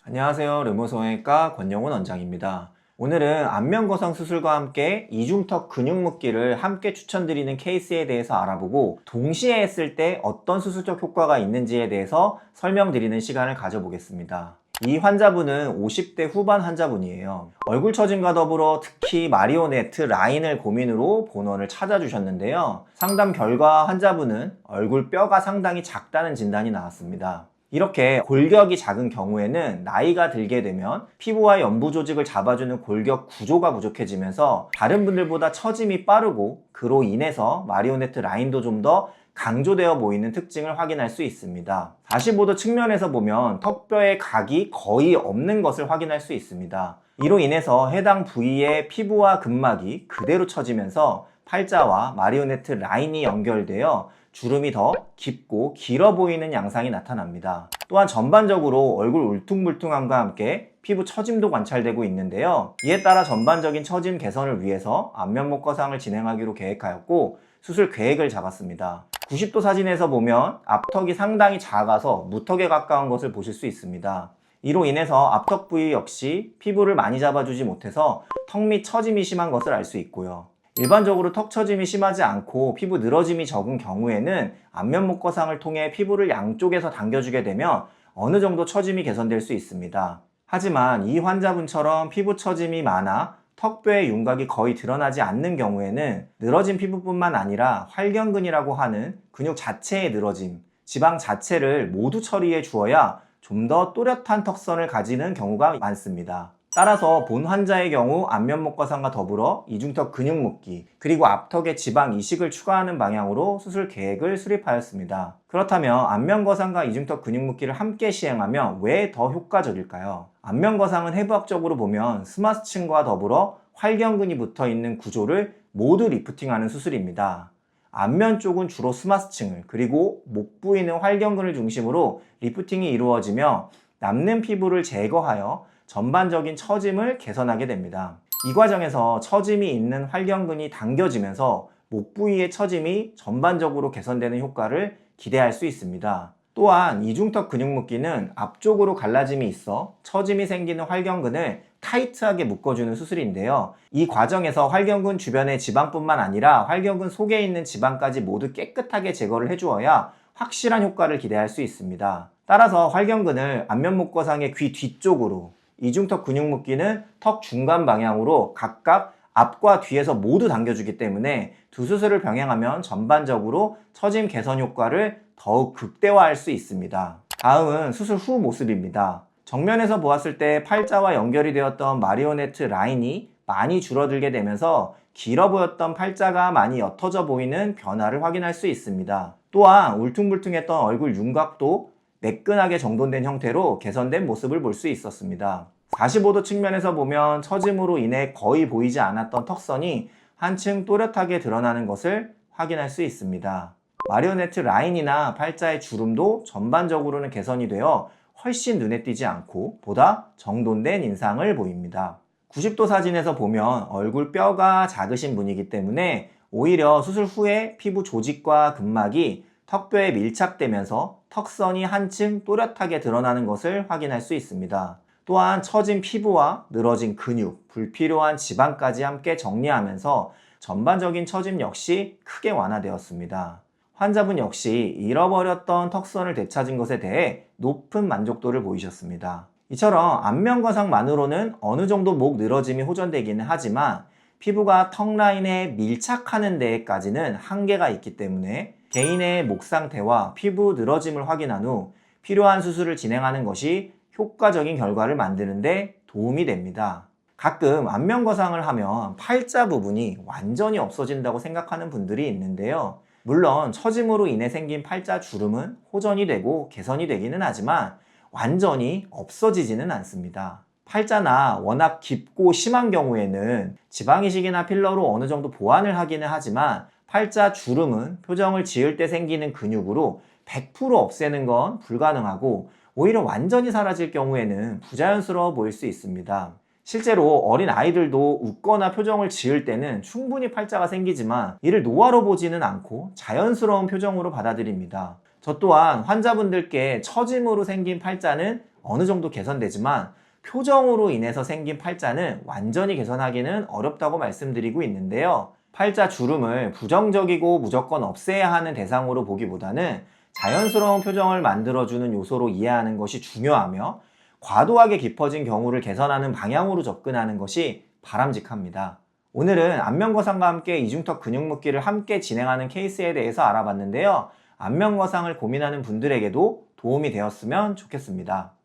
안녕하세요. 르모성형외과 권영훈 원장입니다. 오늘은 안면거상 수술과 함께 이중턱 근육 묶기를 함께 추천드리는 케이스에 대해서 알아보고 동시에 했을 때 어떤 수술적 효과가 있는지에 대해서 설명드리는 시간을 가져보겠습니다. 이 환자분은 50대 후반 환자분이에요. 얼굴 처짐과 더불어 특히 마리오네트 라인을 고민으로 본원을 찾아주셨는데요. 상담 결과 환자분은 얼굴 뼈가 상당히 작다는 진단이 나왔습니다. 이렇게 골격이 작은 경우에는 나이가 들게 되면 피부와 연부 조직을 잡아주는 골격 구조가 부족해지면서 다른 분들보다 처짐이 빠르고 그로 인해서 마리오네트 라인도 좀 더 강조되어 보이는 특징을 확인할 수 있습니다. 45도 측면에서 보면 턱뼈의 각이 거의 없는 것을 확인할 수 있습니다. 이로 인해서 해당 부위의 피부와 근막이 그대로 처지면서 팔자와 마리오네트 라인이 연결되어 주름이 더 깊고 길어 보이는 양상이 나타납니다. 또한 전반적으로 얼굴 울퉁불퉁함과 함께 피부 처짐도 관찰되고 있는데요. 이에 따라 전반적인 처짐 개선을 위해서 안면목 거상을 진행하기로 계획하였고 수술 계획을 잡았습니다. 90도 사진에서 보면 앞턱이 상당히 작아서 무턱에 가까운 것을 보실 수 있습니다. 이로 인해서 앞턱 부위 역시 피부를 많이 잡아주지 못해서 턱 및 처짐이 심한 것을 알 수 있고요. 일반적으로 턱 처짐이 심하지 않고 피부 늘어짐이 적은 경우에는 안면목 거상을 통해 피부를 양쪽에서 당겨주게 되면 어느 정도 처짐이 개선될 수 있습니다. 하지만 이 환자분처럼 피부 처짐이 많아 턱뼈의 윤곽이 거의 드러나지 않는 경우에는 늘어진 피부뿐만 아니라 활경근이라고 하는 근육 자체의 늘어짐, 지방 자체를 모두 처리해 주어야 좀 더 또렷한 턱선을 가지는 경우가 많습니다. 따라서 본 환자의 경우 안면목 거상과 더불어 이중턱 근육 묶기 그리고 앞턱에 지방 이식을 추가하는 방향으로 수술 계획을 수립하였습니다. 그렇다면 안면 거상과 이중턱 근육 묶기를 함께 시행하면 왜 더 효과적일까요? 안면 거상은 해부학적으로 보면 스마스층과 더불어 활경근이 붙어 있는 구조를 모두 리프팅하는 수술입니다. 안면 쪽은 주로 스마스층을 그리고 목 부위는 활경근을 중심으로 리프팅이 이루어지며 남는 피부를 제거하여 전반적인 처짐을 개선하게 됩니다. 이 과정에서 처짐이 있는 활경근이 당겨지면서 목 부위의 처짐이 전반적으로 개선되는 효과를 기대할 수 있습니다. 또한 이중턱 근육 묶기는 앞쪽으로 갈라짐이 있어 처짐이 생기는 활경근을 타이트하게 묶어주는 수술인데요. 이 과정에서 활경근 주변의 지방뿐만 아니라 활경근 속에 있는 지방까지 모두 깨끗하게 제거를 해주어야 확실한 효과를 기대할 수 있습니다. 따라서 활경근을 안면목 거상의 귀 뒤쪽으로, 이중턱 근육 묶기는 턱 중간 방향으로 각각 앞과 뒤에서 모두 당겨주기 때문에 두 수술을 병행하면 전반적으로 처짐 개선 효과를 더욱 극대화할 수 있습니다. 다음은 수술 후 모습입니다. 정면에서 보았을 때 팔자와 연결이 되었던 마리오네트 라인이 많이 줄어들게 되면서 길어 보였던 팔자가 많이 옅어져 보이는 변화를 확인할 수 있습니다. 또한 울퉁불퉁했던 얼굴 윤곽도 매끈하게 정돈된 형태로 개선된 모습을 볼 수 있었습니다. 45도 측면에서 보면 처짐으로 인해 거의 보이지 않았던 턱선이 한층 또렷하게 드러나는 것을 확인할 수 있습니다. 마리오네트 라인이나 팔자의 주름도 전반적으로는 개선이 되어 훨씬 눈에 띄지 않고 보다 정돈된 인상을 보입니다. 90도 사진에서 보면 얼굴 뼈가 작으신 분이기 때문에 오히려 수술 후에 피부 조직과 근막이 턱뼈에 밀착되면서 턱선이 한층 또렷하게 드러나는 것을 확인할 수 있습니다. 또한 처진 피부와 늘어진 근육, 불필요한 지방까지 함께 정리하면서 전반적인 처짐 역시 크게 완화되었습니다. 환자분 역시 잃어버렸던 턱선을 되찾은 것에 대해 높은 만족도를 보이셨습니다. 이처럼 안면 거상만으로는 어느 정도 목 늘어짐이 호전되기는 하지만 피부가 턱 라인에 밀착하는 데에까지는 한계가 있기 때문에 개인의 목 상태와 피부 늘어짐을 확인한 후 필요한 수술을 진행하는 것이 효과적인 결과를 만드는 데 도움이 됩니다. 가끔 안면 거상을 하면 팔자 부분이 완전히 없어진다고 생각하는 분들이 있는데요. 물론 처짐으로 인해 생긴 팔자 주름은 호전이 되고 개선이 되기는 하지만 완전히 없어지지는 않습니다. 팔자나 워낙 깊고 심한 경우에는 지방이식이나 필러로 어느 정도 보완을 하기는 하지만 팔자 주름은 표정을 지을 때 생기는 근육으로 100% 없애는 건 불가능하고 오히려 완전히 사라질 경우에는 부자연스러워 보일 수 있습니다. 실제로 어린 아이들도 웃거나 표정을 지을 때는 충분히 팔자가 생기지만 이를 노화로 보지는 않고 자연스러운 표정으로 받아들입니다. 저 또한 환자분들께 처짐으로 생긴 팔자는 어느 정도 개선되지만 표정으로 인해서 생긴 팔자는 완전히 개선하기는 어렵다고 말씀드리고 있는데요. 팔자 주름을 부정적이고 무조건 없애야 하는 대상으로 보기보다는 자연스러운 표정을 만들어주는 요소로 이해하는 것이 중요하며 과도하게 깊어진 경우를 개선하는 방향으로 접근하는 것이 바람직합니다. 오늘은 안면거상과 함께 이중턱 근육 묶기를 함께 진행하는 케이스에 대해서 알아봤는데요. 안면거상을 고민하는 분들에게도 도움이 되었으면 좋겠습니다.